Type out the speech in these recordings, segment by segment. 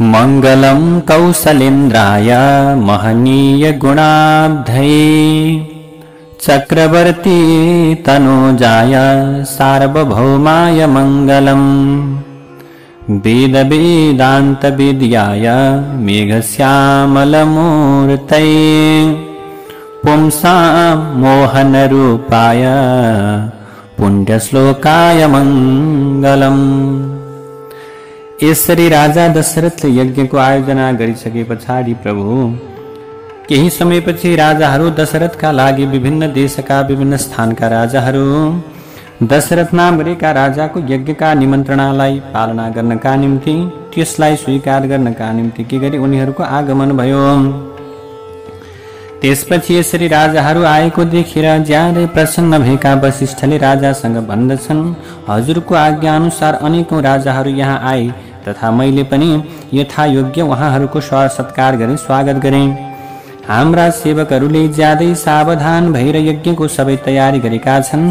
मंगलम कौसलेन्द्राय महनीय गुणाब्धये चक्रवर्ती तनूजाय सार्वभौमाय मंगलम वेद वेदांत विद्याय मेघश्यामलमूर्तये पुंसां मोहन रूपाय पुण्यश्लोकाय मंगलम। यसरी राजा दशरथले यज्ञको आयोजना गरिसके पछाडि प्रभु केही समयपछि राजाहरू दशरथका लागि विभिन्न देशका विभिन्न स्थानका राजाहरू दशरथ नाम गरेका राजाको यज्ञका निमन्त्रणालाई पालना गर्नका निम्ति त्यसलाई स्वीकार गर्नका निम्ति के गरी उनीहरूको आगमन भयो। त्यसपछि यसरी राजाहरू आएको देखेर ज्यादै प्रसन्न भएका वशिष्ठले राजासँग भन्दछन्, हजुरको आज्ञा अनुसार अनेकौं राजाहरू यहाँ आए तथा मैले पनि यथा योग्य उहाँहरूको सत्कार गरे स्वागत गरे। हाम्रा सेवकहरूले ज्यादै सावधान भएर यज्ञको सबै तयारी गरेका छन्।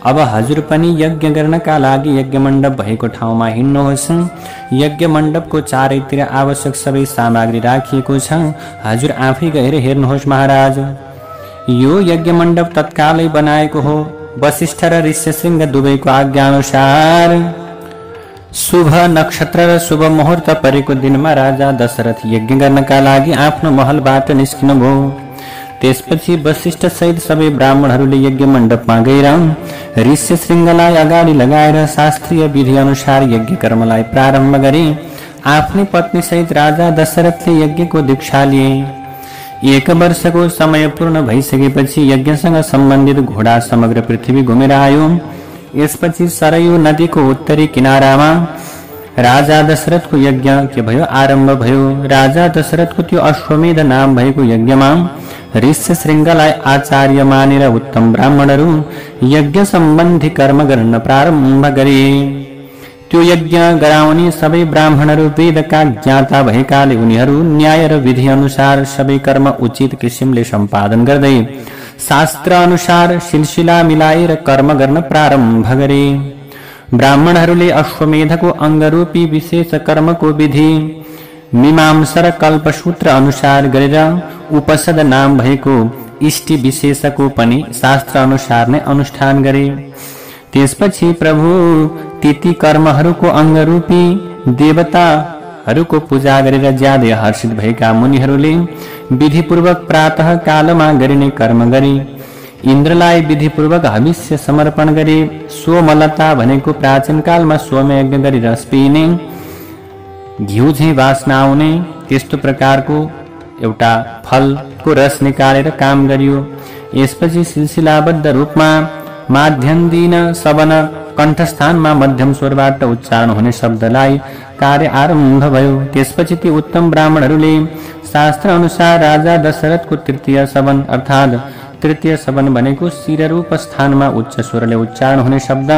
अब हजुर पनि यज्ञ गर्नका लागि यज्ञ मण्डप भएको ठाउँमा हिँड्नुहोस्। यज्ञ मण्डपको चारैतिर आवश्यक सबै सामग्री राखिएको छ, हजुर आफै गएर हेर्नुहोस् महाराज। यो यज्ञ मण्डप तत्कालै बनाएको हो। वशिष्ठ र ऋष्यशृंग दुवैको आज्ञा अनुसार शुभ नक्षत्र र शुभ मुहूर्त परेको दिनमा राजा दशरथ यज्ञ गर्नका लागि आफ्नो महलबाट निस्किनुभयो। त्यसपछि वशिष्ठ सहित सबै ब्राह्मणहरूले यज्ञ मण्डपमा गएर ऋष्यशृंगलाई अगाडि लगाएर शास्त्रीय विधि अनुसार यज्ञ कर्मलाई प्रारम्भ गरे। आफ्नै पत्नी सहित राजा दशरथले यज्ञको दीक्षा लिए। 1 वर्षको समय पूर्ण भइसकेपछि यज्ञसँग सम्बन्धित घोडा समग्र पृथ्वी घुमेर आयो। यसपछि सरयू नदीको उत्तरी किनारामा राजा दशरथको यज्ञ के भयो आरम्भ भयो। राजा दशरथको त्यो अश्वमेध नाम भएको यज्ञमा ऋष्यशृंगलाई आचार्य मानेर उत्तम ब्राह्मणहरू यज्ञ सम्बन्धी कर्म गर्न प्रारम्भ गरे। त्यो यज्ञ गराउने सबै ब्राह्मणहरू वेदका ज्ञाता भएकाले उनीहरू न्याय र विधि अनुसार सबै कर्म उचित किसिमले सम्पादन गर्दै शास्त्र अनुसार सिलसिला मिलाएर कर्म गर्न प्रारम्भ गरे। ब्राह्मणहरूले अश्वमेधको अंगरूपी विशेष कर्मको विधि मीमांसा र कल्पसूत्र अनुसार गरेर उपसद नाम भएको इष्टि विशेषको पनि शास्त्र अनुसार नै अनुष्ठान गरे। त्यसपछि प्रभु तिथि कर्महरूको अंगरूपी देवताहरूको पूजा गरेर ज्यादै हर्षित भएका मुनिहरूले विधिपूर्वक प्रातः कालमा गरिने कर्म गरे। इन्द्रलाई विधिपूर्वक हविष्य समर्पण गरे। सोमलता भनेको प्राचीन कालमा सोमयज्ञ गरी रस पिइने घिउ झैं वासना आउने त्यस्तो प्रकारको एउटा फलको रस निकालेर काम गरियो। यसपछि सिलसिलाबद्ध रूपमा माध्यम दिन सबन कण्ठस्थानमा मध्यम स्वरबाट उच्चारण हुने शब्दलाई कार्य आरम्भ भयो। त्यसपछि ती उत्तम ब्राह्मणहरूले शास्त्र अनुसार राजा दशरथको तृतीय सबन अर्थात तृतीय सबन भनेको शिररूप स्थानमा उच्च स्वरले उच्चारण हुने शब्द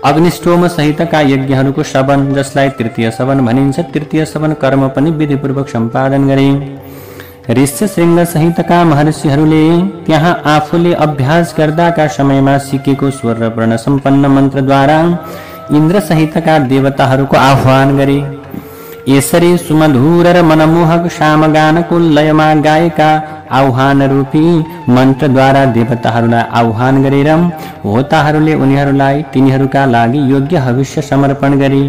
अग्निष्टोम सहितका यज्ञहरूको सबन जसलाई तृतीय सबन भनिन्छ, तृतीय सबन कर्म पनि विधिपूर्वक सम्पादन गरे। ऋष्यशृंग सहितका महर्षिहरूले त्यहाँ आफूले अभ्यास गर्दाका समयमा सिकेको स्वर र वर्ण सम्पन्न मन्त्रद्वारा इन्द्र सहितका देवताहरूको आह्वान गरे। यसरी सुमधुर र मनमोहक सामगानको लयमा गाएका आह्वान रूपी मन्त्रद्वारा देवताहरूलाई आह्वान गरेर होताहरूले उनीहरूलाई तिनीहरूका लागि योग्य हविष्य समर्पण गरे।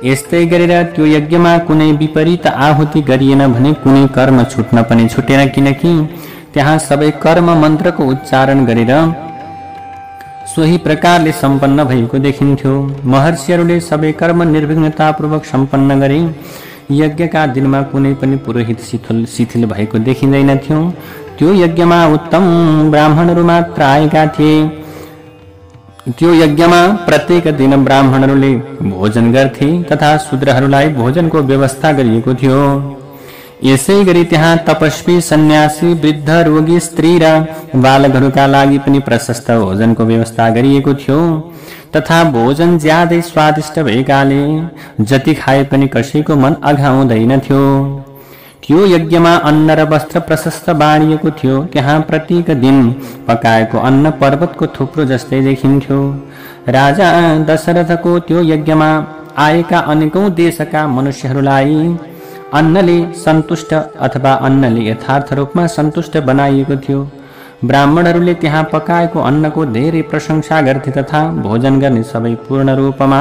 यस्तै गरेर त्यो यज्ञमा कुनै विपरीत आहुति गरिएन भने कुनै कर्म छुट्न पनि छुटेन, किनकि त्यहाँ सबै कर्म मन्त्रको उच्चारण गरेर सोही प्रकारले सम्पन्न भएको देखिन्थ्यो। महर्षिहरूले सबै कर्म निर्विघ्नतापूर्वक सम्पन्न गरे। यज्ञका दिनमा कुनै पनि पुरोहित शिथिल भएको देखिँदैन थियो। त्यो यज्ञमा उत्तम ब्राह्मणहरू मात्र आएका थिए। त्यो यज्ञमा प्रत्येक दिन ब्राह्मणहरूले भोजन गर्थे तथा शूद्रहरूलाई भोजनको व्यवस्था गरिएको थियो। यसै गरी त्यहाँ तपस्वी सन्यासी वृद्ध रोगी स्त्री र बालकहरूका लागि पनि प्रशस्त भोजनको व्यवस्था गरिएको थियो तथा भोजन ज्यादै स्वादिष्ट भएकाले जति खाए पनि कसैको मन अघाउँदैन थियो। त्यो यज्ञमा अन्न र वस्त्र प्रशस्त बाँडिएको थियो। त्यहाँ प्रत्येक दिन पकाएको अन्न पर्वतको थुप्रो जस्तै देखिन्थ्यो। राजा दशरथको त्यो यज्ञमा आएका अनेकौं देशका मनुष्यहरूलाई अन्नले सन्तुष्ट अथवा अन्नले यथार्थ रूपमा सन्तुष्ट बनाइएको थियो। ब्राह्मणहरूले त्यहाँ पकाएको अन्नको धेरै प्रशंसा गर्थे तथा भोजन गर्ने सबै पूर्ण रूपमा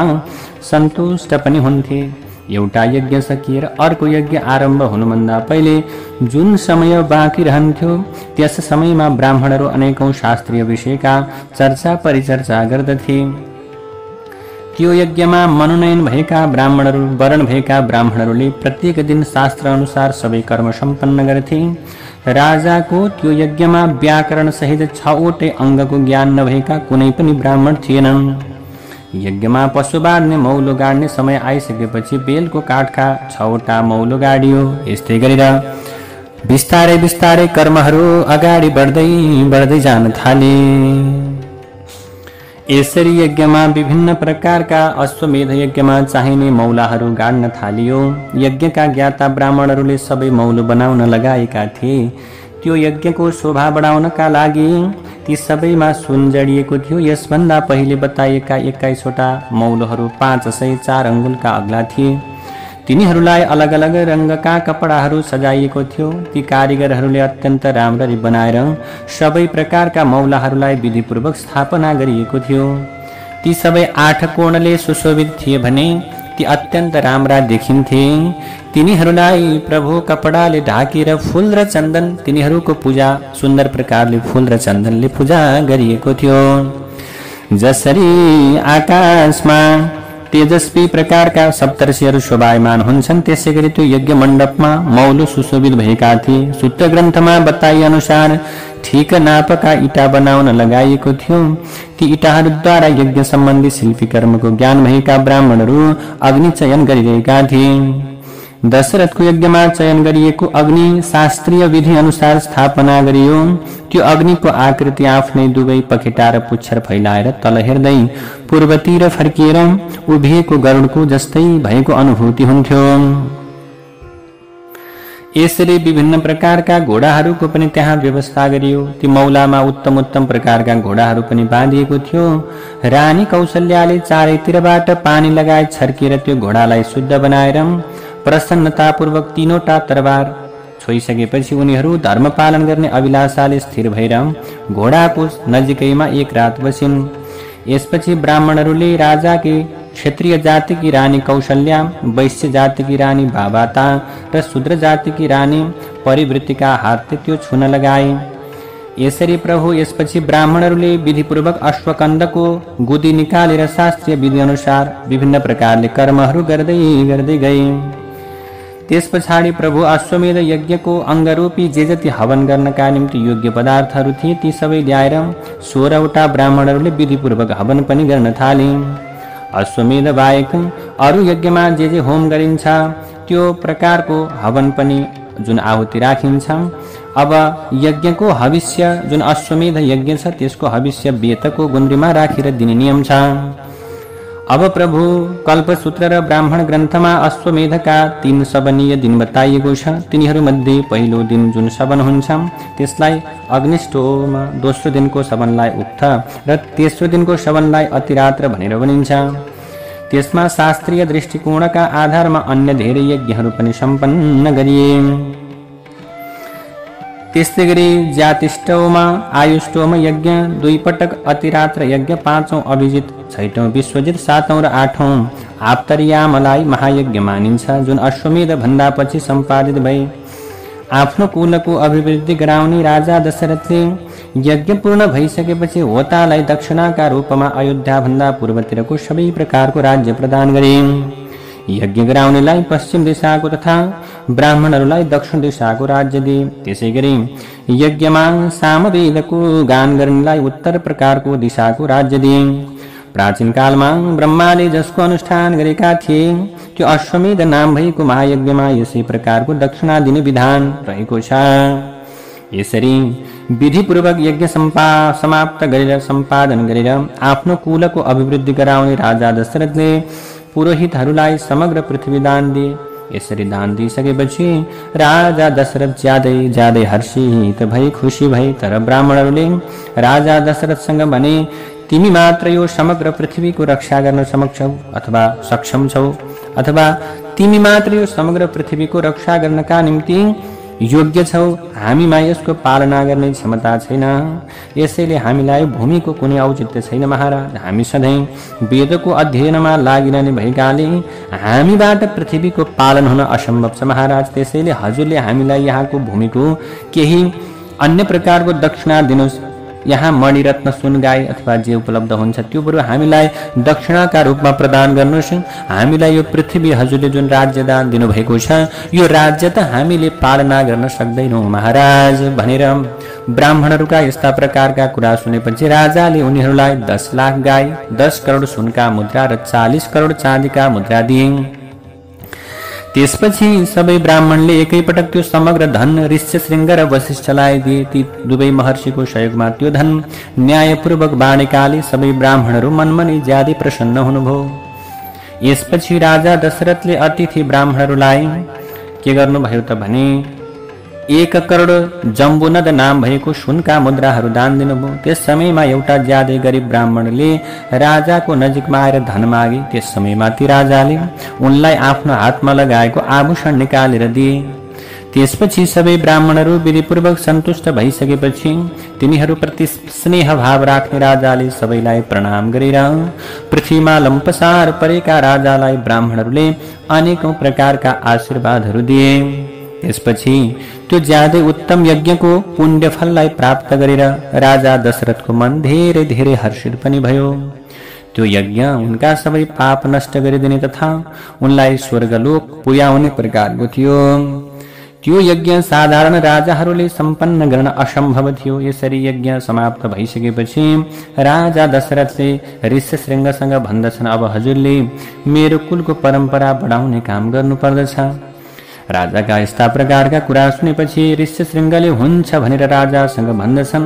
सन्तुष्ट पनि हुन्थे। एउटा यज्ञ सकिएर अर्को यज्ञ आरम्भ हुनुभन्दा पहिले जुन समय बाँकी रहन्थ्यो त्यस समयमा ब्राह्मणहरू अनेकौं शास्त्रीय विषयका चर्चा परिचर्चा गर्दथे। त्यो यज्ञमा मनोनयन भएका ब्राह्मणहरू वरण भएका ब्राह्मणहरूले प्रत्येक दिन शास्त्र अनुसार सबै कर्म सम्पन्न गर्थे। राजाको त्यो यज्ञमा व्याकरण सहित 6वटै अङ्गको ज्ञान नभएका कुनै पनि ब्राह्मण थिएनन्। यज्ञमा पशु बाँध्ने मौलो गाड्ने समय आइसकेपछि बेलको काठका 6वटा मौलो गाडियो। यस्तै गरेर बिस्तारै बिस्तारै कर्महरू अगाडि बढ्दै जान थाले। यसरी यज्ञमा विभिन्न प्रकारका अश्वमेध यज्ञमा चाहिने मौलाहरू गाड्न थालियो। यज्ञका ज्ञाता ब्राह्मणहरूले सबै मौलो बनाउन लगाएका थिए। त्यो यज्ञको शोभा बढाउनका लागि ती सबैमा सुन जडिएको थियो। यसभन्दा पहिले बताइएका 21वटा मौलोहरू 504 अङ्गुलका अग्ला थिए। तिनीहरूलाई अलग अलग रङ्गका कपडाहरू सजाइएको थियो। ती कारिगरहरूले अत्यन्त राम्ररी बनाएर सबै प्रकारका मौलाहरूलाई विधिपूर्वक स्थापना गरिएको थियो। ती सबै 8 कोणले सुशोभित थिए भने ती अत्यन्त राम्रा देखिन्थे। तिनीहरूलाई प्रभु कपडाले ढाकेर फूल र चन्दन तिनीहरूको पूजा सुन्दर प्रकारले फूल र चन्दनले पूजा गरिएको थियो। जसरी आकाशमा तेजस्वी प्रकारका सप्तर्षिहरू शोभायमान हुन्छन् त्यसै गरी त्यो यज्ञ मण्डपमा मौलो सुशोभित भएका थिए। सूत्र ग्रन्थमा बताइए अनुसार ठिक नापका इँटा बनाउन लगाइएको थियो। ती इँटाहरूद्वारा यज्ञ सम्बन्धी शिल्पी कर्मको ज्ञान भएका ब्राह्मणहरू अग्नि चयन गरिरहेका थिए। दशरथको यज्ञमा चयन गरिएको अग्नि शास्त्रीय विधि अनुसार स्थापना गरियो। त्यो अग्निको आकृति आफ्नै दुवै पखेटा र पुच्छर फैलाएर तल हेर्दै पूर्वतिर फर्किएर उभिएको गरुडको जस्तै भएको अनुभूति हुन्थ्यो। यसरी विभिन्न प्रकारका घोडाहरूको पनि त्यहाँ व्यवस्था गरियो। ती मौलामा उत्तम उत्तम प्रकारका घोडाहरू पनि बाँधिएको थियो। रानी कौशल्याले चारैतिरबाट पानी लगाए छर्किएर त्यो घोडालाई शुद्ध बनाएर प्रसन्नतापूर्वक 3वटा तरबार छोइसकेपछि उनीहरू धर्म पालन गर्ने अभिलाषाले स्थिर भएर घोडाको नजिकैमा एक रात बसिन्। यसपछि ब्राह्मणहरूले राजाकी क्षत्रिय जातिकी रानी कौशल्या, वैश्य जातिकी रानी बाबाता र शूद्र जातिकी रानी परिवृत्तिका हातले त्यो छुन लगाए। यसरी प्रभु यसपछि ब्राह्मणहरूले विधिपूर्वक अश्वकन्दको गुदी निकालेर शास्त्रीय विधि अनुसार विभिन्न प्रकारले कर्महरू गर्दै गए। त्यस पछाडि प्रभु अश्वमेध यज्ञको अङ्गरूपी जे जति हवन गर्नका निम्ति योग्य पदार्थहरू थिए ती सबै ल्याएर 16वटा ब्राह्मणहरूले विधिपूर्वक हवन पनि गर्न थाले। अश्वमेध बाहेक अरू यज्ञमा जे होम गरिन्छ त्यो प्रकारको हवन पनि जुन आहुति राखिन्छ। अब यज्ञको हविष्य जुन अश्वमेध यज्ञ छ त्यसको हविष्य बेतको गुन्द्रीमा राखेर दिने नियम छ। अब प्रभु कल्पसूत्र र ब्राह्मण ग्रन्थमा अश्वमेधका 3 शबनीय दिन बताइएको छ। तिनीहरूमध्ये पहिलो दिन जुन शबन हुन्छ त्यसलाई अग्निष्टोम, दोस्रो दिनको शबनलाई उक्त र तेस्रो दिनको शबनलाई अतिरात्र भनेर भनिन्छ। त्यसमा शास्त्रीय दृष्टिकोणका आधारमा अन्य धेरै यज्ञहरू पनि सम्पन्न गरिए। त्यस्तै गरी ज्यातिष्टोमा आयुष्टोम यज्ञ 2 पटक, अतिरात्र यज्ञ 5औं अभिजित, 6औं विश्वजित, 7औं र 8औं आप्तरियामलाई महायज्ञ मानिन्छ जुन अश्वमेध भन्दा पछि सम्पादित भए। आफ्नो कुलको अभिवृद्धि गराउने राजा दशरथले यज्ञ पूर्ण भइसकेपछि होतालाई दक्षिणाका रूपमा अयोध्या भन्दा पूर्वतिरको सबै प्रकारको राज्य प्रदान गरे। यज्ञ गराउनेलाई पश्चिम दिशाको तथा ब्राह्मणहरूलाई दक्षिण दिशाको राज्य दिए। त्यसै गरी यज्ञमा सामवेदको गान गर्नेलाई उत्तर प्रकारको दिशाको राज्य दिए। प्राचीन कालमा ब्रह्माले जसको अनुष्ठान गरेका थिए त्यो अश्वमेध नाम भएको महायज्ञमा यसै प्रकारको दक्षिणा दिने विधान रहेको छ। यसरी विधिपूर्वक यज्ञ समाप्त गरेर सम्पादन गरेर आफ्नो कुलको अभिवृद्धि गराउने राजा दशरथले पुरोहितहरूलाई समग्र पृथ्वी दान दिए। यसरी दान दिइसकेपछि राजा दशरथ ज्यादै हर्षित भई खुसी भए। तर ब्राह्मणहरूले राजा दशरथसँग भने तिमी मात्र यो समग्र पृथ्वीको रक्षा गर्न सक्षम छौ अथवा तिमी मात्र यो समग्र पृथ्वीको रक्षा गर्नका निम्ति योग्य छौ। हामीमा यसको पालना गर्ने क्षमता छैन, यसैले हामीलाई भूमिको कुनै औचित्य छैन महाराज। हामी सधैँ वेदको अध्ययनमा लागिरहने भएकाले हामीबाट पृथ्वीको पालन हुन असम्भव छ महाराज। त्यसैले हजुरले हामीलाई यहाँको भूमिको केही अन्य प्रकारको दक्षिणा दिनुहोस्। यहाँ मणिरत्न सुन गाई अथवा जे उपलब्ध हुन्छ त्यो बरु हामीलाई दक्षिणाका रूपमा प्रदान गर्नुहोस्। हामीलाई यो पृथ्वी हजुरले जुन राज्य दान दिनुभएको छ यो राज्य त हामीले पालना गर्न सक्दैनौँ महाराज भनेर ब्राह्मणहरूका यस्ता प्रकारका कुरा सुनेपछि राजाले उनीहरूलाई 10 लाख गाई, 10 करोड सुनका मुद्रा र 40 करोड चाँदीका मुद्रा दिए। त्यसपछि सबै ब्राह्मणले एकैपटक त्यो समग्र धन ऋष्यशृङ्ग र वसिष्ठलाई दिए। ती दुवै महर्षिको सहयोगमा त्यो धन न्यायपूर्वक बाँडेकाले सबै ब्राह्मणहरू मनमा ज्यादै प्रसन्न हुनुभयो। यसपछि राजा दशरथले अतिथि ब्राह्मणहरूलाई के गर्नुभयो त भने 1 करोड जम्बुनद नाम भएको सुनका मुद्राहरू दान दिनुभयो। त्यस समयमा एउटा ज्यादै गरिब ब्राह्मणले राजाको नजिकमा आएर धन मागे। त्यस समयमा ती राजाले उनलाई आफ्नो हातमा लगाएको आभूषण निकालेर दिए। त्यसपछि सबै ब्राह्मणहरू विधिपूर्वक सन्तुष्ट भइसकेपछि तिनीहरूप्रति स्नेह भाव राख्ने राजाले सबैलाई प्रणाम गरेर पृथ्वीमा लम्पसार परेका राजालाई ब्राह्मणहरूले अनेकौं प्रकारका आशीर्वादहरू दिए। त्यसपछि त्यो ज्यादै उत्तम यज्ञको पुण्यफललाई प्राप्त गरेर राजा दशरथको मन धेरै धेरै हर्षित पनि भयो। त्यो यज्ञ उनका सबै पाप नष्ट गरिदिने तथा उनलाई स्वर्गलोक पुर्याउने प्रकारको थियो। त्यो यज्ञ साधारण राजाहरूले सम्पन्न गर्न असम्भव थियो। यसरी यज्ञ समाप्त भइसकेपछि राजा दशरथले ऋष्यशृङ्गसँग भन्दछन्, अब हजुरले मेरो कुलको परम्परा बढाउने काम गर्नुपर्दछ। राजाका यस्ता प्रकारका कुरा सुनेपछि ऋष्यशृङ्गले हुन्छ भनेर राजासँग भन्दछन्,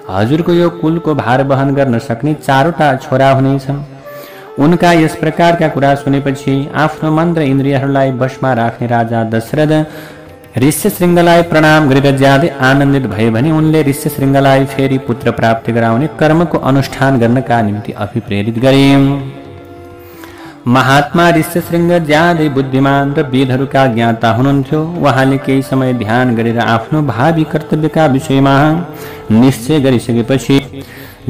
हजुरको यो कुलको भार वहन गर्न सक्ने 4वटा छोरा हुनेछन्। उनका यस प्रकारका कुरा सुनेपछि आफ्नो मन र इन्द्रियहरूलाई वशमा राख्ने राजा दशरथ ऋष्यशृङ्गलाई प्रणाम गरेर ज्यादै आनन्दित भए भने उनले ऋष्यशृङ्गलाई फेरि पुत्र प्राप्ति गराउने कर्मको अनुष्ठान गर्नका निम्ति अभिप्रेरित गरे। महात्मा ऋष्यशृङ्ग ज्यादै बुद्धिमान र वेदहरूका ज्ञाता हुनुहुन्थ्यो। उहाँले केही समय ध्यान गरेर आफ्नो भावी कर्तव्यका विषयमा निश्चय गरिसकेपछि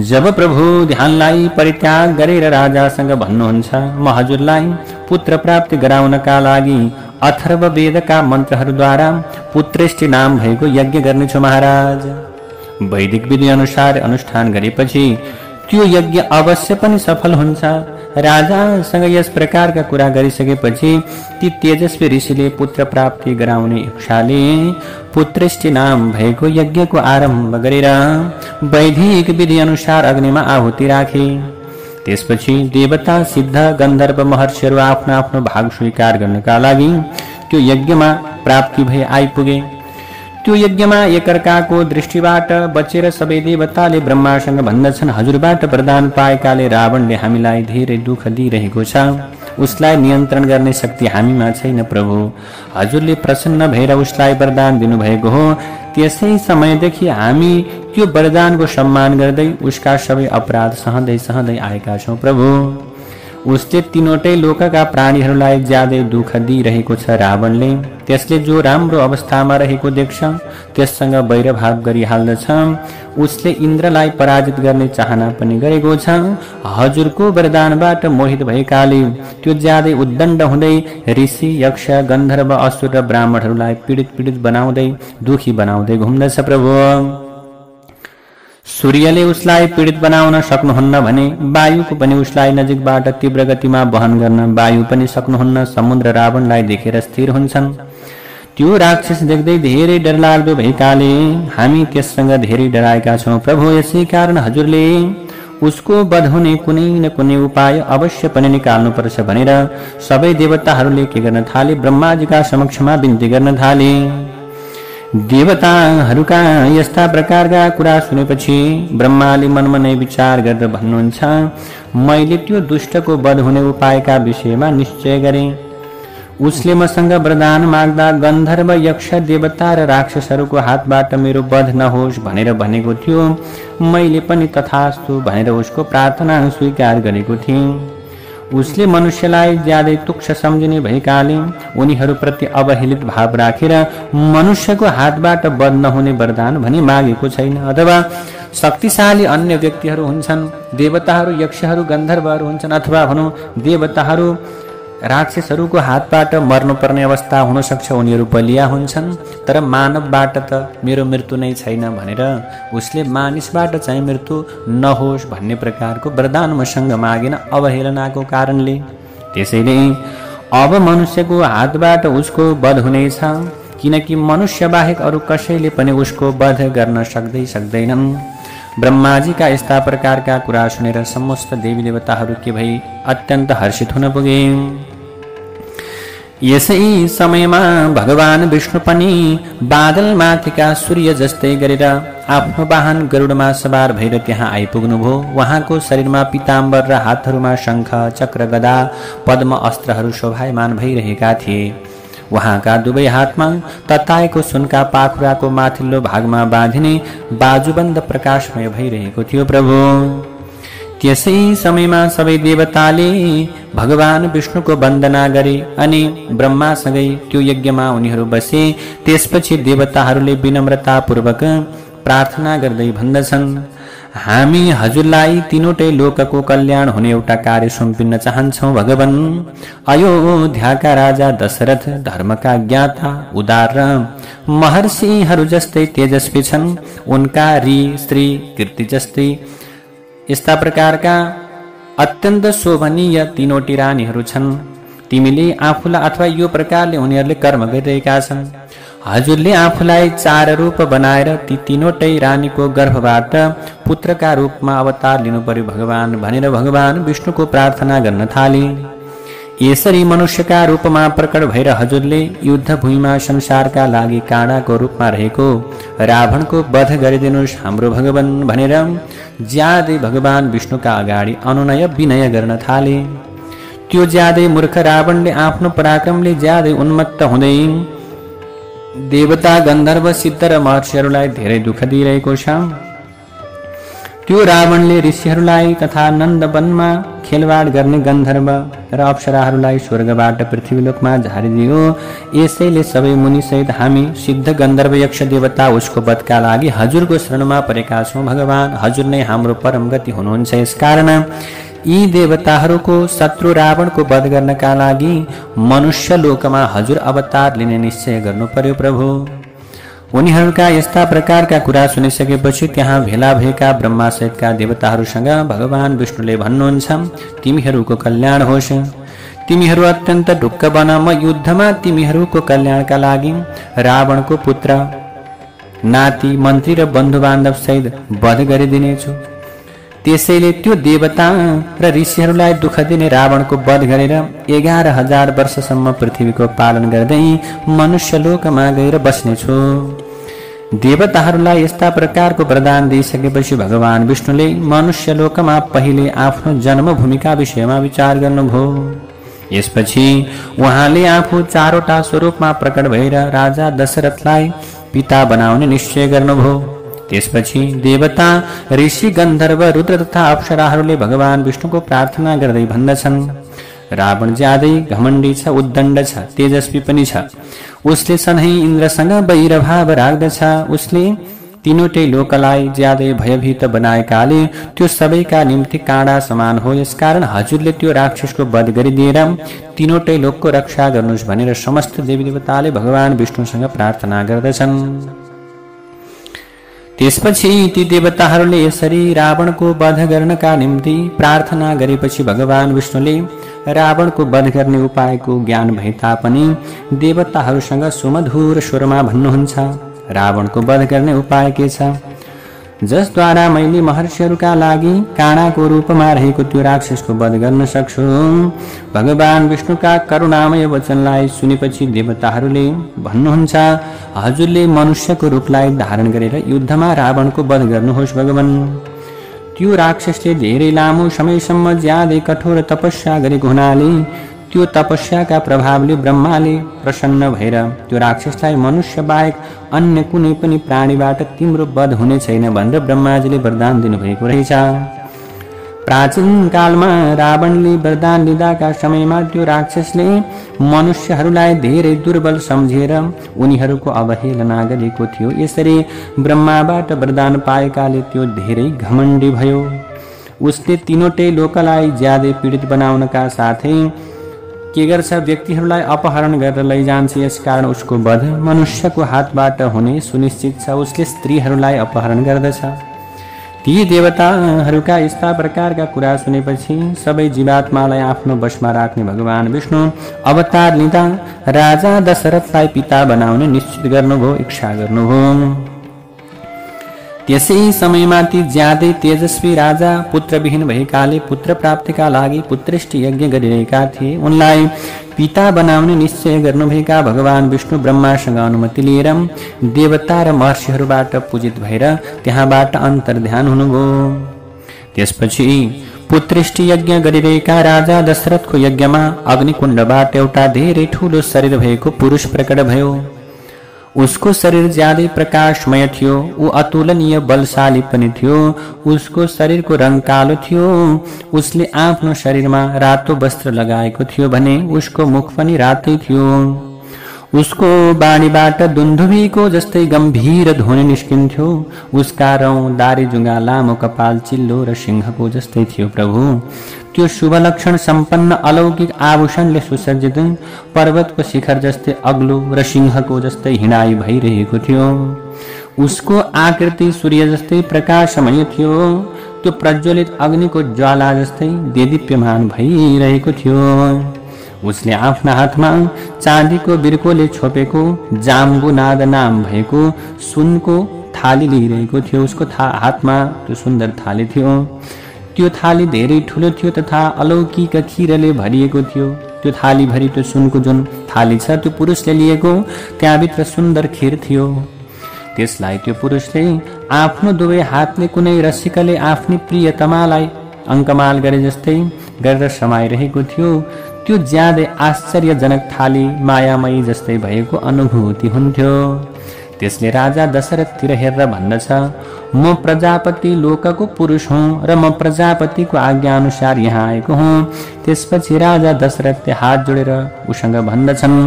जब प्रभु ध्यानलाई परित्याग गरेर राजासँग भन्नुहुन्छ, म हजुरलाई पुत्र प्राप्ति गराउनका लागि अथर्व वेदका मन्त्रहरूद्वारा पुत्रेष्टि नाम भएको यज्ञ गर्नेछु महाराज। वैदिक विधि अनुसार अनुष्ठान गरेपछि त्यो यज्ञ अवश्य पनि सफल हुन्छ। राजासँग यस प्रकारका कुरा गरिसकेपछि ती तेजस्वी ऋषिले पुत्र प्राप्ति गराउने इच्छाले पुत्रेष्टि नाम भएको यज्ञको आरम्भ गरेर वैदिक विधि अनुसार अग्निमा आहुति राखे। त्यसपछि देवता, सिद्ध, गन्धर्व, महर्षिहरू आफ्नो आफ्नो भाग स्वीकार गर्नका लागि त्यो यज्ञमा प्राप्ति भई आइपुगे। त्यो यज्ञमा एकअर्काको दृष्टिबाट बचेर सबै देवताले ब्रह्मासँग भन्दछन्, हजुरबाट वरदान पाएकाले रावणले हामीलाई धेरै दुःख दिइरहेको छ, उसलाई नियन्त्रण गर्ने शक्ति हामीमा छैन। प्रभु, हजुरले प्रसन्न भएर उसलाई वरदान दिनुभएको हो। त्यसै समयदेखि हामी त्यो वरदानको सम्मान गर्दै उसका सबै अपराध सहँदै सहँदै आएका छौँ। प्रभु, उसले तीनवटै लोकका प्राणीहरूलाई ज्यादै दुःख दिइरहेको छ। रावणले त्यसले जो राम्रो अवस्थामा रहेको देख्छ त्यससँग वैरभाव गरिहाल्दछ। उसले इन्द्रलाई पराजित गर्ने चाहना पनि गरेको छ। हजुरको वरदानबाट मोहित भएकाले त्यो ज्यादै उद्दण्ड हुँदै ऋषि, यक्ष, गन्धर्व, असुर र ब्राह्मणहरूलाई पीडित बनाउँदै दुखी बनाउँदै घुम्दछ। प्रभु, सूर्यले उसलाई पीडित बनाउन सक्नुहुन्न भने वायुको पनि उसलाई नजिकबाट तीव्र गतिमा वहन गर्न वायु पनि सक्नुहुन्न। समुद्र रावणलाई देखेर स्थिर हुन्छन्। त्यो राक्षस देख्दै धेरै डरलाग्दो भएकाले हामी त्यससँग धेरै डराएका छौँ। प्रभु, यसै कारण हजुरले उसको वध हुने कुनै न कुनै उपाय अवश्य पनि निकाल्नुपर्छ भनेर सबै देवताहरूले के गर्न थाले? ब्रह्माजीका समक्षमा बिन्ती गर्न थाले। देवताहरूका यस्ता प्रकारका कुरा सुनेपछि ब्रह्माले मनमा नै विचार गरेर भन्नुहुन्छ, मैले त्यो दुष्टको वध हुने उपायका विषयमा निश्चय गरेँ। उसले मसँग वरदान माग्दा गन्धर्व यक्ष देवता र राक्षसहरूको हातबाट मेरो वध नहोस् भनेर भनेको थियो। मैले पनि तथास्तु भनेर उसको प्रार्थना स्वीकार गरेको थिएँ। उसले मनुष्यलाई ज्यादै तुच्छ सम्झिने भएकाले उनीहरूप्रति अवहेलित भाव राखेर मनुष्यको हातबाट वध नहुने वरदान भने मागेको छैन। अथवा शक्तिशाली अन्य व्यक्तिहरू हुन्छन्, देवताहरू यक्षहरू गन्धर्वहरू हुन्छन्, अथवा भनौँ देवताहरू राक्षसहरूको हातबाट मर्नुपर्ने अवस्था हुन सक्छ, उनीहरू बलिया हुन्छन्। तर मानवबाट त मेरो मृत्यु नै छैन भनेर उसले मानिसबाट चाहिँ मृत्यु नहोस् भन्ने प्रकारको वरदान मसँग मागेन अवहेलनाको कारणले। त्यसैले अब मनुष्यको हातबाट उसको वध हुनेछ, किनकि मनुष्य बाहेक अरू कसैले पनि उसको वध गर्न सक्दैनन्। ब्रह्माजीका यस्ता प्रकारका कुरा सुनेर समस्त देवी देवताहरू के भई अत्यन्त हर्षित हुन पुगे। यसै समयमा भगवान विष्णु पनि बादलमाथिका सूर्य जस्तै गरेर आफ्नो वाहन गरुडमा सवार भएर त्यहाँ आइपुग्नुभयो। उहाँको शरीरमा पीताम्बर र हातहरूमा शङ्ख चक्र गदा पद्म अस्त्रहरू शोभायमान भइरहेका थिए। उहाँका दुवै हातमा तताएको सुनका पाखुराको माथिल्लो भागमा बाँधिने बाजुबन्द प्रकाशमय भइरहेको थियो। प्रभु त्यसै समयमा सबै देवताले भगवान विष्णुको वन्दना गरे अनि ब्रह्मासँगै त्यो यज्ञमा उनीहरू बसे। त्यसपछि देवताहरूले विनम्रतापूर्वक प्रार्थना गर्दै भन्दछन्, हामी हजुरलाई तीनवटै लोकको कल्याण हुने एउटा कार्य सुम्पिन्न चाहन्छौं। भगवान अयोध्याका राजा दशरथ धर्मका ज्ञाता उदार र महर्षिहरू जस्तै तेजस्वी छन्। उनका री स्त्री कीर्ति जस्तै यस्ता प्रकारका अत्यन्त शोभनीय तीनवटी रानीहरू छन्। तिमीले आफूलाई अथवा यो प्रकारले उनीहरूले कर्म गरिरहेका छन्। हजुरले आफूलाई 4 रूप बनाएर ती तीनवटै रानीको गर्भबाट पुत्रका रूपमा अवतार लिनु पर्यो भगवान भनेर भगवान विष्णुको प्रार्थना गर्न थाले। यसरी मनुष्यका रूपमा प्रकट भएर हजुरले युद्धभूमिमा संसारका लागि काँडाको रूपमा रहेको रावणको वध गरिदिनुहोस् हाम्रो भगवान भनेर ज्यादै भगवान विष्णुका अगाडि अनुनय विनय गर्न थाले। त्यो ज्यादै मूर्ख रावणले आफ्नो पराक्रमले ज्यादै उन्मत्त हुँदै देवता गन्धर्व सिद्ध र महर्षिहरूलाई धेरै दुःख दिइरहेको छ। त्यो रावणले ऋषिहरूलाई तथा नन्दवनमा खेलवाड गर्ने गन्धर्व र अप्सराहरूलाई स्वर्गबाट पृथ्वीलोकमा झारिदियो। यसैले सबै मुनिसहित हामी सिद्ध गन्धर्व यक्ष देवता उसको वधका लागि हजुरको शरणमा परेका छौँ। भगवान हजुर नै हाम्रो परम गति हुनुहुन्छ। यसकारण यी देवताहरूको शत्रु रावणको वध गर्नका लागि मनुष्य लोकमा हजुर अवतार लिने निश्चय गर्नु पर्यो प्रभु। उनीहरूका यस्ता प्रकारका कुरा सुनिसकेपछि त्यहाँ भेला भएका ब्रह्मासहितका देवताहरूसँग भगवान विष्णुले भन्नुहुन्छ, तिमीहरूको कल्याण होस्। तिमीहरू अत्यन्त ढुक्क बन, म युद्धमा तिमीहरूको कल्याणका लागि रावणको पुत्र नाति मन्त्री र बन्धु बान्धव सहित वध गरिदिनेछु। त्यसैले त्यो देवता र ऋषिहरूलाई दुःख दिने रावणको वध गरेर 11,000 वर्षसम्म पृथ्वीको पालन गर्दै मनुष्य लोकमा गएर बस्नेछु। देवताहरूलाई यस्ता प्रकारको वरदान दिइसकेपछि भगवान विष्णुले मनुष्य लोकमा पहिले आफ्नो जन्मभूमिका विषयमा विचार गर्नुभयो। यसपछि उहाँले आफू 4वटा स्वरूपमा प्रकट भएर राजा दशरथलाई पिता बनाउने निश्चय गर्नुभयो। त्यसपछि देवता ऋषि गन्धर्व रुद्र तथा अप्सराहरूले भगवान विष्णुको प्रार्थना गर्दै भन्दछन्, रावण ज्यादै घमण्डी छ, उद्दण्ड छ, तेजस्वी पनि छ। उसले सधैँ इन्द्रसँग वैरभाव राख्दछ। उसले तीनवटै लोकलाई ज्यादै भयभीत बनाएकाले त्यो सबैका निम्ति काँडा समान हो। यसकारण हजुरले त्यो राक्षसको वध गरिदिएर तीनवटै लोकको रक्षा गर्नुहोस् भनेर समस्त देवी देवताले भगवान विष्णुसँग प्रार्थना गर्दछन्। त्यसपछि ती देवताहरूले यसरी रावणको वध गर्नका निम्ति प्रार्थना गरेपछि भगवान विष्णुले रावणको वध गर्ने उपायको ज्ञान भए तापनि देवताहरूसँग सुमधुर स्वरमा भन्नुहुन्छ, रावणको वध गर्ने उपाय के छ, जसद्वारा मैले महर्षिहरूका लागि काँडाको रूपमा रहेको त्यो राक्षसको वध गर्न सक्छु। भगवान विष्णुका करुणामय वचनलाई सुनेपछि देवताहरूले भन्नुहुन्छ, हजुरले मनुष्यको रूपलाई धारण गरेर युद्धमा रावणको वध गर्नुहोस् भगवान। त्यो राक्षसले धेरै लामो समयसम्म ज्यादै कठोर तपस्या गरेको हुनाले त्यो तपस्याका प्रभावले ब्रह्माले प्रसन्न भएर त्यो राक्षसलाई मनुष्य बाहेक अन्य कुनै पनि प्राणीबाट तिम्रो वध हुने छैन भनेर ब्रह्माजीले वरदान दिनुभएको रहेछ। प्राचीन कालमा रावणले वरदान दिँदाका समयमा त्यो राक्षसले मनुष्यहरूलाई धेरै दुर्बल सम्झेर उनीहरूको अवहेलना गरेको थियो। यसरी ब्रह्माबाट वरदान पाएकाले त्यो धेरै घमण्डी भयो। उसले तीनवटै लोकलाई ज्यादै पीडित बनाउनका साथै के गर्छ, व्यक्तिहरूलाई अपहरण गरेर लैजान्छ। यसकारण उसको वध मनुष्यको हातबाट हुने सुनिश्चित छ। उसले स्त्रीहरूलाई अपहरण गर्दछ। ती देवताहरूका यस्ता प्रकारका कुरा सुनेपछि सबै जीवात्मालाई आफ्नो वशमा राख्ने भगवान विष्णु अवतार लिँदा राजा दशरथलाई पिता बनाउने निश्चित गर्नुभयो, इच्छा गर्नुभयो। त्यसै समयमा ती ज्यादै तेजस्वी राजा पुत्रविहीन भएकाले पुत्र प्राप्तिका लागि पुत्रेष्टि यज्ञ गरिरहेका थिए। उनलाई पिता बनाउने निश्चय गर्नुभएका भगवान विष्णु ब्रह्मासँग अनुमति लिएर देवता र महर्षिहरूबाट पूजित भएर त्यहाँबाट अन्तर्ध्यान हुनुभयो। त्यसपछि पुत्रेष्टि यज्ञ गरिरहेका राजा दशरथको यज्ञमा अग्निकुण्डबाट एउटा धेरै ठूलो शरीर भएको पुरुष प्रकट भयो। उसको शरीर ज्यादै प्रकाशमय थियो। ऊ अतुलनीय बलशाली पनि थियो। उसको शरीरको रङ कालो थियो। उसले आफ्नो शरीरमा रातो वस्त्र लगाएको थियो भने उसको मुख पनि रातै थियो। उसको बाणीबाट दुन्दुभीको जस्तै गम्भीर ध्वनि निस्किन्थ्यो। उसका रौँ दारी जुङ्गा लामो कपाल चिल्लो र सिंहको जस्तै थियो। प्रभु, त्यो शुभ लक्षण सम्पन्न अलौकिक आभूषणले सुसज्जित पर्वतको शिखर जस्तै अग्लो र सिंहको जस्तै हिँडाइ भइरहेको थियो। उसको आकृति सूर्य जस्तै प्रकाशमय थियो। त्यो प्रज्वलित अग्निको ज्वाला जस्तै देदीप्यमान भइरहेको थियो। उसले आफ्ना हातमा चाँदीको बिर्कोले छोपेको जाम्बुनाद नाम भएको सुनको थाली लिइरहेको थियो। उसको हातमा त्यो सुन्दर थाली थियो। त्यो थाली धेरै ठुलो थियो तथा अलौकिक खीरले भरिएको थियो। त्यो थालीभरि त्यो सुनको जुन थाली छ त्यो पुरुषले लिएको, त्यहाँभित्र सुन्दर खीर थियो। त्यसलाई त्यो पुरुषले आफ्नो दुवै हातले कुनै रसिकले आफ्नी प्रियतमालाई अङ्कमाल गरे जस्तै गरेर समाइरहेको थियो। त्यो ज्यादै आश्चर्यजनक थाली मायामयी जस्तै भएको अनुभूति हुन्थ्यो। त्यसले राजा दशरथतिर हेरेर भन्दछ, म प्रजापति लोकको पुरुष हुँ र म प्रजापतिको आज्ञा अनुसार यहाँ आएको हुँ। त्यसपछि राजा दशरथले हात जोडेर उसँग भन्दछन्,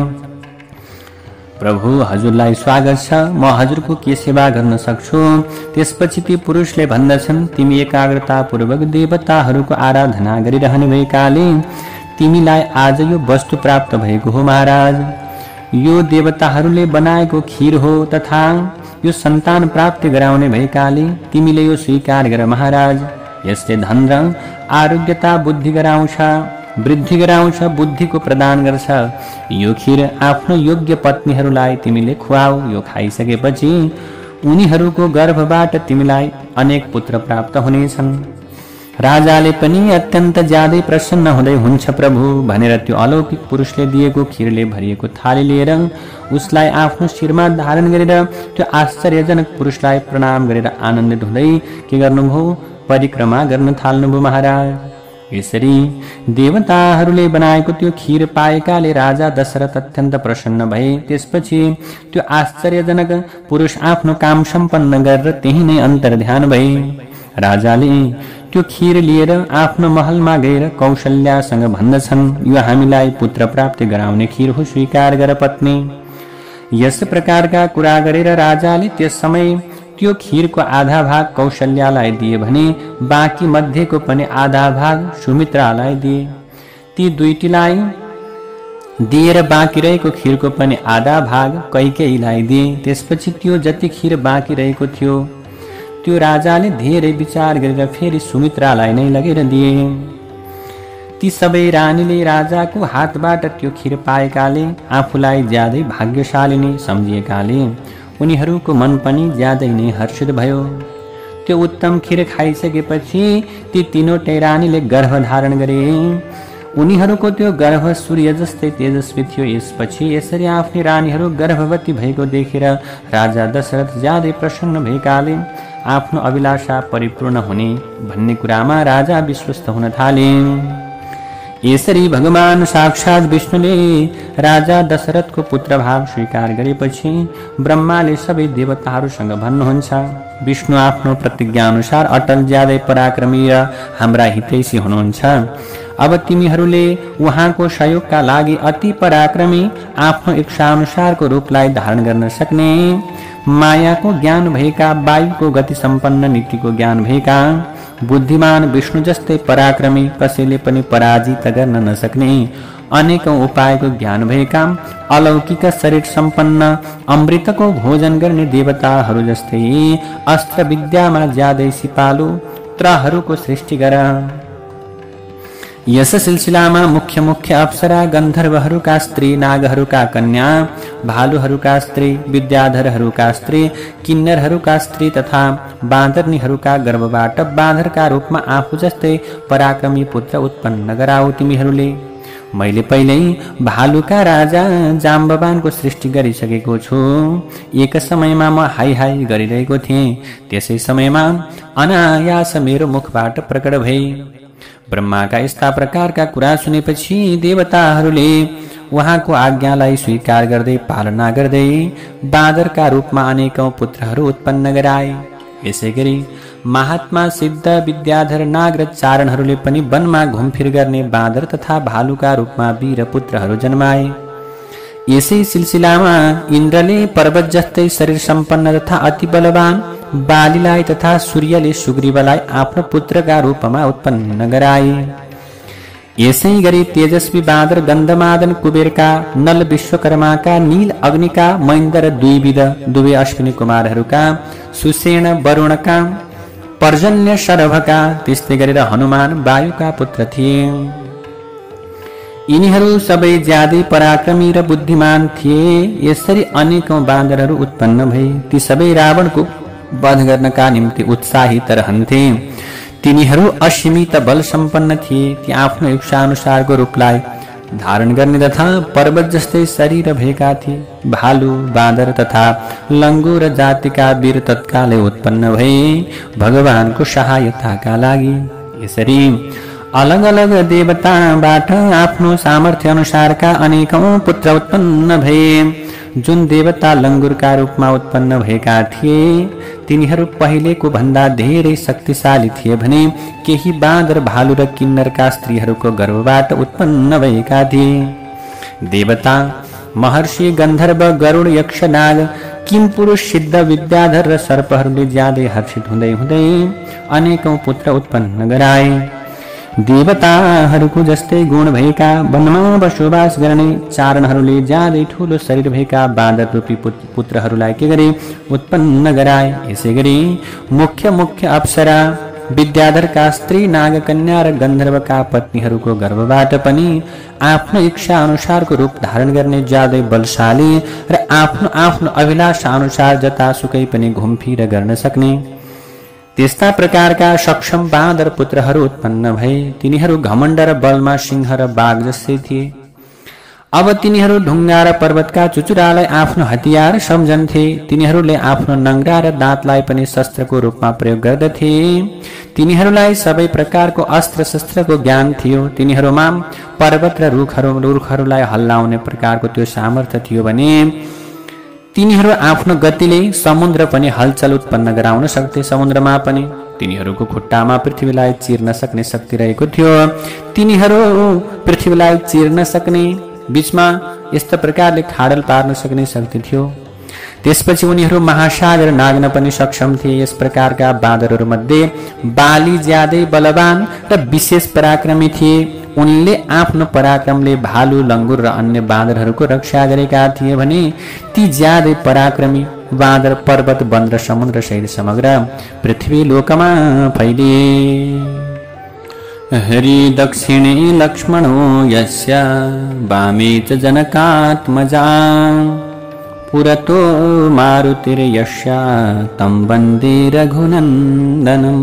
प्रभु, हजुरलाई स्वागत छ। म हजुरको के सेवा गर्न सक्छु? त्यसपछि ती पुरुषले भन्दछन्, तिमी एकाग्रतापूर्वक देवताहरूको आराधना गरिरहने भएकाले तिमीलाई आज यो वस्तु प्राप्त भएको हो महाराज। यो देवताहरूले बनाएको खीर हो तथा यो सन्तान प्राप्ति गराउने भएकाले तिमीले यो स्वीकार गर महाराज। यसले धन र आरोग्यता बुद्धि गराउँछ, वृद्धि गराउँछ, बुद्धिको प्रदान गर्छ। यो खीर आफ्नो योग्य पत्नीहरूलाई तिमीले खुवाऊ। यो खाइसकेपछि उनीहरूको गर्भबाट तिमीलाई अनेक पुत्र प्राप्त हुनेछन्। राजाले पनि अत्यन्त ज्यादै प्रसन्न हुँदै हुन्छ प्रभु भनेर त्यो अलौकिक पुरुषले दिएको खीरले भरिएको थाली लिएर उसलाई आफ्नो शिरमा धारण गरेर त्यो आश्चर्यजनक पुरुषलाई प्रणाम गरेर आनन्दित हुँदै के गर्नुभयो? परिक्रमा गर्न थाल्नुभयो महाराज। यसरी देवताहरूले बनाएको त्यो खीर पाएकाले राजा दशरथ अत्यन्त प्रसन्न भए। त्यसपछि त्यो आश्चर्यजनक पुरुष आफ्नो काम सम्पन्न गरेर त्यही नै अन्तर्ध्यान भए। राजाले त्यो खीर लिएर आफ्नो महलमा गएर कौशल्यासँग भन्दछन्, यो हामीलाई पुत्र प्राप्ति गराउने खीर हो, स्वीकार गर पत्नी। यस प्रकारका कुरा गरेर राजाले त्यस समय त्यो खीरको आधा भाग कौशल्यालाई दिए भने बाँकी मध्येको पनि आधा भाग सुमित्रालाई दिए। ती दुईटीलाई दिएर बाँकी रहेको खीरको पनि आधा भाग कैकेयीलाई दिए। त्यसपछि त्यो जति खीर बाँकी रहेको थियो त्यो राजाले धेरै विचार गरेर फेरि सुमित्रालाई नै लगेर दिए। ती सबै रानीले राजाको हातबाट त्यो खीर पाएकाले आफूलाई ज्यादै भाग्यशाली नै सम्झिएकाले उनीहरूको मन पनि ज्यादै नै हर्षित भयो। त्यो उत्तम खीर खाइसकेपछि ती तीनवटै रानीले गर्भ धारण गरे। उनीहरूको त्यो गर्भ सूर्य जस्तै तेजस्वी थियो। यसपछि यसरी आफ्नी रानीहरू गर्भवती भएको देखेर राजा दशरथ ज्यादै प्रसन्न भएकाले आफ्नो अभिलाषा परिपूर्ण हुने भन्ने कुरामा राजा विश्वस्त हुन थाले। यसरी भगवान साक्षात विष्णुले राजा दशरथको पुत्र भाव स्वीकार गरेपछि ब्रह्माले सबै देवताहरूसँग भन्नुहुन्छ, विष्णु आफ्नो प्रतिज्ञा अनुसार अटल, ज्यादै पराक्रमी र हाम्रा हितैषी हुनुहुन्छ। अब तिमीहरूले उहाँको सहयोगका लागि अति पराक्रमी, आफ्नो इच्छा अनुसारको रूपलाई धारण गर्न सक्ने, मायाको ज्ञान भएका, वायुको गति सम्पन्न, नीतिको ज्ञान भएका, बुद्धिमान विष्णु जस्तै पराक्रमी, कसैले पनि पराजित गर्न नसक्ने, अनेकौं उपायको ज्ञान भएका, अलौकिक शरीर सम्पन्न, अमृतको भोजन गर्ने देवताहरू जस्तै अस्त्र विद्यामा ज्यादै सिपालु त्रहरूको सृष्टि गर। यस सिलसिलामा मुख्य मुख्य अप्सरा, गन्धर्वहरूका स्त्री, नागहरूका कन्या, भालुहरूका स्त्री, विद्याधरहरूका स्त्री, किन्नरहरूका स्त्री तथा बाँदरनीहरूका गर्भबाट बाँदरका रूपमा आफू जस्तै पराक्रमी पुत्र उत्पन्न गराऊ तिमीहरूले। मैले पहिल्यै भालुका राजा जाम्बवानको सृष्टि गरिसकेको छु। एक समयमा म हाई हाई गरिरहेको थिएँ, त्यसै समयमा अनायास मेरो मुखबाट प्रकट भए। ब्रह्माका यस्ता प्रकारका कुरा सुनेपछि देवताहरूले उहाँको आज्ञालाई स्वीकार गर्दै पालना गर्दै बाँदरका रूपमा अनेकौं पुत्रहरू उत्पन्न गराए। यसैगरी महात्मा, सिद्ध, विद्याधर, नाग र चारणहरूले पनि वनमा घुमफिर गर्ने बाँदर तथा भालुका रूपमा वीर पुत्रहरू जन्माए। यसै सिलसिलामा इन्द्रले पर्वत जस्तै शरीर सम्पन्न तथा अति बलवान बालीलाई तथा सूर्यले सुग्रीवलाई आफ्नो पुत्रका रूपमा उत्पन्न गराए। यसै गरी तेजस्वी बाँदर गन्धमादन कुबेरका, नल विश्वकर्माका, नील अग्निका, महेन्द्र द्विविध दुवै अश्विनी कुमारहरूका, सुषेण वरुणका, पर्जन्य शरभका, त्यस्तै गरेर हनुमान वायुका पुत्र थिए। यिनीहरू सबै ज्यादै पराक्रमी र बुद्धिमान थिए। यसरी अनेकौं बाँदरहरू उत्पन्न भए। ती सबै रावणको वध गर्नका निम्ति उत्साहित रहन्थे। तिनीहरू असीमित बल सम्पन्न थिए। ती आफ्नो इच्छा अनुसारको रूपलाई धारण गर्ने तथा पर्वत जस्तै शरीर भएका थिए। भालु, बाँदर तथा लङ्गुर जातिका वीर तत्कालै उत्पन्न भए भगवानको सहायताका लागि। यसरी अलग अलग देवताबाट आफ्नो सामर्थ्य अनुसारका अनेकौं पुत्र उत्पन्न भए। जुन देवता लङ्गुरका रूपमा उत्पन्न भएका थिए तिनीहरू पहिलेको भन्दा धेरै शक्तिशाली थिए भने केही बाँदर, भालु र किन्नरका स्त्रीहरूको गर्भबाट उत्पन्न भएका थिए। देवता, महर्षि, गन्धर्व, गरुड, यक्ष, नाग, किमपुरुष, सिद्ध, विद्याधर र सर्पहरूले ज्यादै हर्षित हुँदै हुँदै अनेकौं पुत्र उत्पन्न गराए। देवताहरूको जस्तै गुण भएका, वनमा बसोबास गर्ने चारणहरूले ज्यादै ठूलो शरीर भएका बाँदर रूपी पुत्रहरूलाई के गरे? उत्पन्न गराए। यसै गरी मुख्य मुख्य अप्सरा, विद्याधरका स्त्री, नागकन्या र गन्धर्वका पत्नीहरूको गर्भबाट पनि आफ्नो इच्छा अनुसारको रूप धारण गर्ने ज्यादै बलशाली र आफ्नो आफ्नो अभिलाषा अनुसार जतासुकै पनि घुमफिर गर्न सक्ने त्यस्ता प्रकारका सक्षम बाँदर पुत्रहरू उत्पन्न भए। तिनीहरू घमण्ड र बलमा सिंह र बाघ जस्तै थिए। अब तिनीहरू ढुङ्गा र पर्वतका चुचुरालाई आफ्नो हतियार सम्झन्थे। तिनीहरूले आफ्नो नङ्ग्रा र दाँतलाई पनि शस्त्रको रूपमा प्रयोग गर्दथे। तिनीहरूलाई सबै प्रकारको अस्त्र शस्त्रको ज्ञान थियो। तिनीहरूमा पर्वत र रुखहरूलाई हल्लाउने प्रकारको त्यो सामर्थ्य थियो भने तिनीहरू आफ्नो गतिले समुद्र पनि हलचल उत्पन्न गराउन सक्थे। समुद्रमा पनि तिनीहरूको खुट्टामा पृथ्वीलाई चिर्न सक्ने शक्ति रहेको थियो। तिनीहरू पृथ्वीलाई चिर्न सक्ने, बीचमा यस्तो प्रकारले खाडल पार्न सक्ने शक्ति थियो। त्यसपछि उनीहरू महासागर नाग्न पनि सक्षम थिए। यस प्रकारका बाँदरहरूमध्ये बाली ज्यादै बलवान र विशेष पराक्रमी थिए। उनले आफ्नो पराक्रमले भालु, लङ्गुर र अन्य बाँदरहरूको रक्षा गरेका थिए भने ती ज्यादै पराक्रमी बाँदर पर्वत, वन र समुद्र सहित समग्र पृथ्वी लोकमा फैलिए। हरि दक्षिणे लक्ष्मणो यस्य वामे च जनकात्मजा पुरतो मारुतिर्यस्य तं वन्दे रघुनन्दनम्।